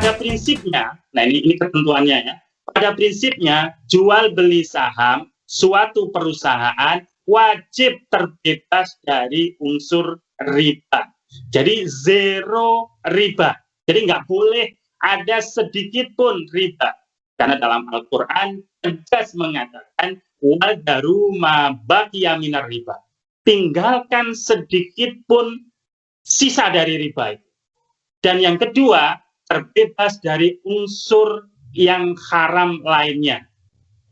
pada prinsipnya, nah ini ketentuannya ya, pada prinsipnya jual beli saham suatu perusahaan wajib terbebas dari unsur riba. Jadi zero riba. Jadi nggak boleh ada sedikit pun riba. Karena dalam Al-Quran tegas mengatakan wadaru ma baqiya minar riba. Tinggalkan sedikit pun sisa dari riba itu. Dan yang kedua, terbebas dari unsur yang haram lainnya.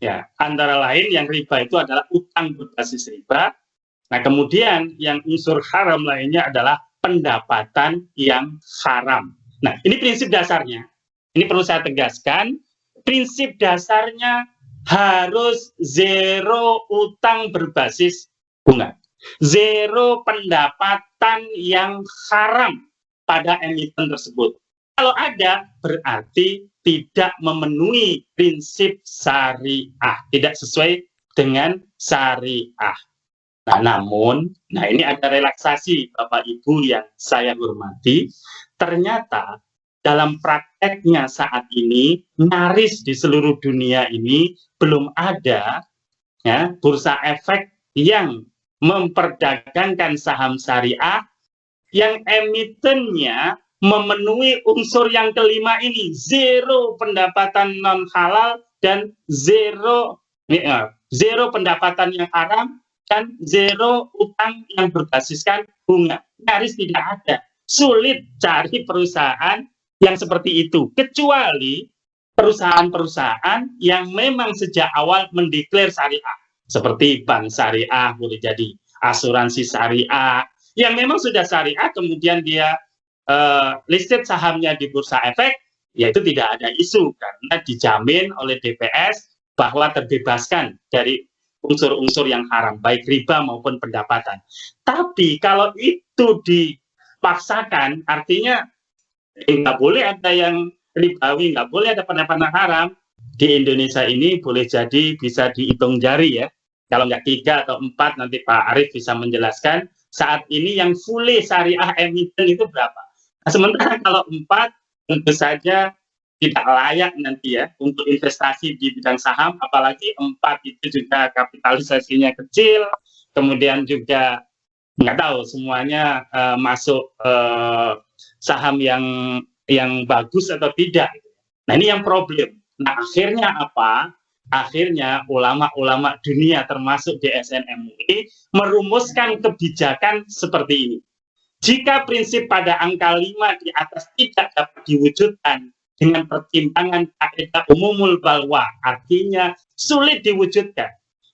Ya, antara lain yang riba itu adalah utang berbasis riba. Nah, kemudian yang unsur haram lainnya adalah pendapatan yang haram. Nah, ini prinsip dasarnya. Ini perlu saya tegaskan. Prinsip dasarnya harus zero utang berbasis bunga. Zero pendapatan yang haram pada emiten tersebut. Kalau ada, berarti tidak memenuhi prinsip syariah, tidak sesuai dengan syariah. Nah, namun, ini ada relaksasi Bapak Ibu yang saya hormati. Ternyata dalam prakteknya saat ini, nyaris di seluruh dunia ini belum ada ya, bursa efek yang memperdagangkan saham syariah yang emitennya memenuhi unsur yang kelima ini, zero pendapatan non halal dan zero pendapatan yang haram dan zero utang yang berbasiskan bunga. Nyaris tidak ada. Sulit cari perusahaan yang seperti itu, kecuali perusahaan-perusahaan yang memang sejak awal mendeklar syariah, seperti bank syariah, boleh jadi asuransi syariah, yang memang sudah syariah, kemudian dia listed sahamnya di bursa efek, yaitu tidak ada isu karena dijamin oleh DPS bahwa terbebaskan dari unsur-unsur yang haram, baik riba maupun pendapatan. Tapi kalau itu dipaksakan, artinya nggak boleh ada yang ribawi, nggak boleh ada pendapatan haram. Di Indonesia ini boleh jadi bisa dihitung jari ya. Kalau nggak 3 atau 4, nanti Pak Arief bisa menjelaskan. Saat ini yang fully syariah emiten itu berapa? Nah, sementara kalau 4 tentu saja tidak layak nanti ya untuk investasi di bidang saham, apalagi 4 itu juga kapitalisasinya kecil, kemudian juga nggak tahu semuanya masuk saham yang bagus atau tidak. Nah, ini yang problem. Nah, akhirnya apa? Akhirnya ulama-ulama dunia termasuk DSN MUI merumuskan kebijakan seperti ini. Jika prinsip pada angka 5 di atas tidak dapat diwujudkan dengan pertimbangan kaidah umumul balwa, artinya sulit diwujudkan,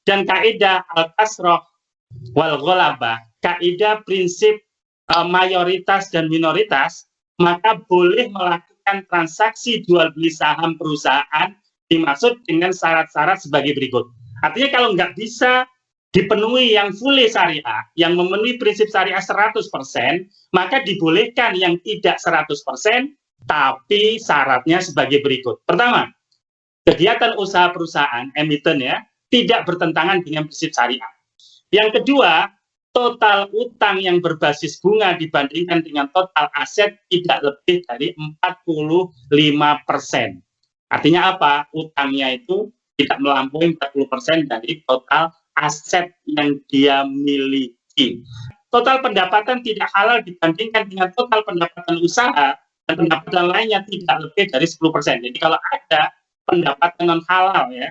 dan kaidah al-kasroh wal ghalabah, kaidah prinsip mayoritas dan minoritas, maka boleh melakukan transaksi jual beli saham perusahaan dimaksud dengan syarat-syarat sebagai berikut. Artinya kalau nggak bisa dipenuhi yang fully syariah, yang memenuhi prinsip syariah 100%, maka dibolehkan yang tidak 100%, tapi syaratnya sebagai berikut. Pertama, kegiatan usaha perusahaan, emiten ya, tidak bertentangan dengan prinsip syariah. Yang kedua, total utang yang berbasis bunga dibandingkan dengan total aset tidak lebih dari 45%. Artinya apa? Utangnya itu tidak melampaui 40% dari total aset yang dia miliki. Total pendapatan tidak halal dibandingkan dengan total pendapatan usaha dan pendapatan lainnya tidak lebih dari 10%. Jadi kalau ada pendapatan non halal ya,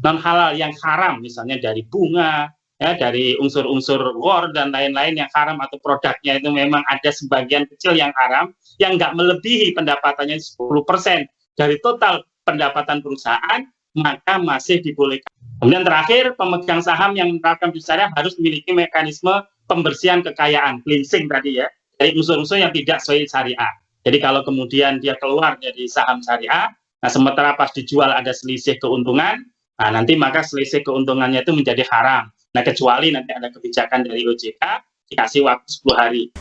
non halal yang haram, misalnya dari bunga, ya, dari unsur-unsur war dan lain-lain yang haram, atau produknya itu memang ada sebagian kecil yang haram, yang nggak melebihi pendapatannya 10% dari total pendapatan perusahaan, maka masih dibolehkan. Kemudian terakhir, pemegang saham yang menerapkan prinsip syariah harus memiliki mekanisme pembersihan kekayaan, cleansing tadi ya, dari unsur-unsur yang tidak sesuai syariah. Jadi kalau kemudian dia keluar dari saham syariah, nah sementara pas dijual ada selisih keuntungan, nah nanti maka selisih keuntungannya itu menjadi haram. Nah kecuali nanti ada kebijakan dari OJK, dikasih waktu 10 hari.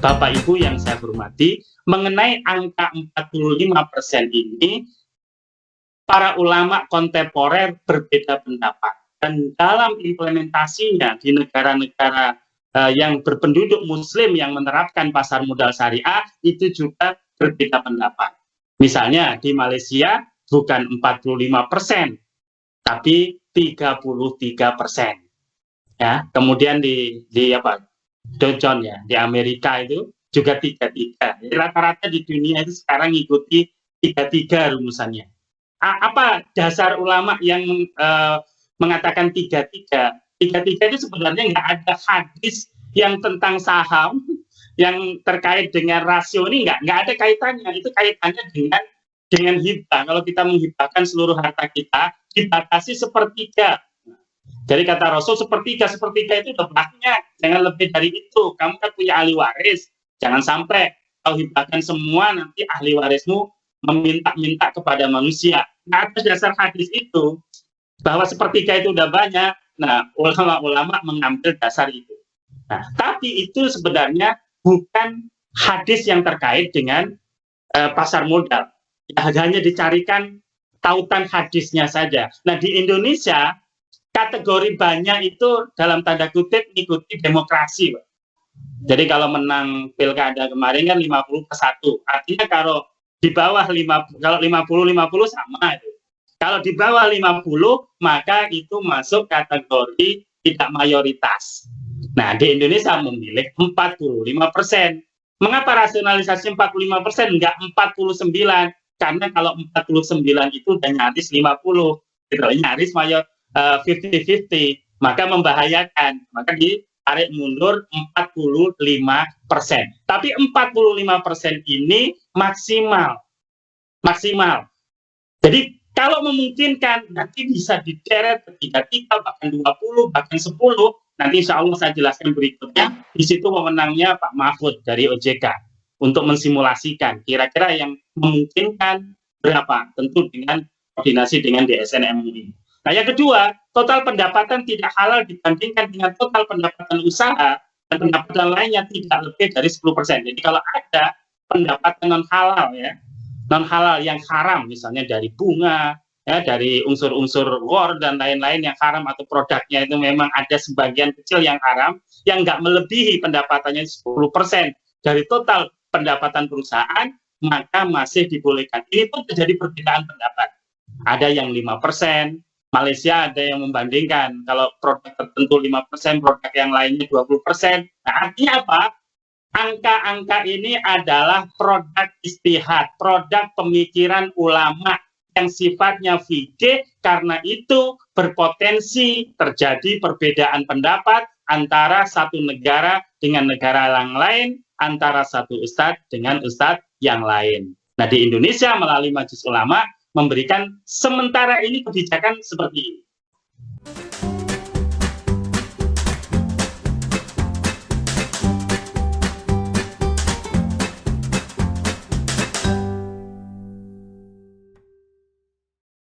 Bapak Ibu yang saya hormati, mengenai angka 45% ini, para ulama kontemporer berbeda pendapat. Dan dalam implementasinya di negara-negara yang berpenduduk muslim yang menerapkan pasar modal syariah itu juga berbeda pendapat. Misalnya di Malaysia bukan 45%, tapi 33%. Ya, kemudian di Dow Jones ya, di Amerika itu juga 33. Jadi rata-rata di dunia itu sekarang ngikuti 33 rumusannya. Apa dasar ulama yang mengatakan 33? 33 itu sebenarnya nggak ada hadis yang tentang saham yang terkait dengan rasio ini nggak ada kaitannya. Itu kaitannya dengan hibah. Kalau kita menghibahkan seluruh harta kita, dibatasi sepertiga. Jadi kata Rasul sepertiga itu udah banyak, jangan lebih dari itu. Kamu kan punya ahli waris, jangan sampai kau hibahkan semua nanti ahli warismu meminta-minta kepada manusia. Nah, atas dasar hadis itu bahwa sepertiga itu udah banyak. Nah, ulama-ulama mengambil dasar itu. Nah, tapi itu sebenarnya bukan hadis yang terkait dengan pasar modal. Ya, hanya dicarikan tautan hadisnya saja. Nah, di Indonesia kategori banyak itu dalam tanda kutip mengikuti demokrasi, Pak. Jadi kalau menang pilkada kemarin kan 50-1. Artinya kalau di bawah 50 sama itu. Kalau di bawah 50 maka itu masuk kategori tidak mayoritas. Nah, di Indonesia memilih 45%. Mengapa rasionalisasi 45%, enggak 49? Karena kalau 49 itu udah nyaris 50, gitu, nyaris 50-50, maka membahayakan. Maka ditarik mundur 45%. Tapi 45% ini maksimal. Jadi kalau memungkinkan nanti bisa dideret ke 33, bahkan 20, bahkan 10. Nanti insya Allah saya jelaskan berikutnya. Di situ wewenangnya Pak Mahfud dari OJK untuk mensimulasikan kira-kira yang memungkinkan berapa. Tentu dengan koordinasi dengan DSN MUI. Nah, yang kedua, total pendapatan tidak halal dibandingkan dengan total pendapatan usaha dan pendapatan lainnya tidak lebih dari 10%. Jadi kalau ada pendapatan non halal ya, non halal yang haram, misalnya dari bunga, ya, dari unsur-unsur war dan lain-lain yang haram atau produknya itu memang ada sebagian kecil yang haram, yang nggak melebihi pendapatannya 10% dari total pendapatan perusahaan, maka masih dibolehkan. Ini pun terjadi perbedaan pendapat. Ada yang 5%, Malaysia ada yang membandingkan, kalau produk tertentu 5%, produk yang lainnya 20%. Nah, artinya apa? Angka-angka ini adalah produk ijtihad, produk pemikiran ulama yang sifatnya fikih, karena itu berpotensi terjadi perbedaan pendapat antara satu negara dengan negara yang lain, antara satu ustadz dengan ustadz yang lain. Nah, di Indonesia melalui Majelis Ulama memberikan sementara ini kebijakan seperti ini.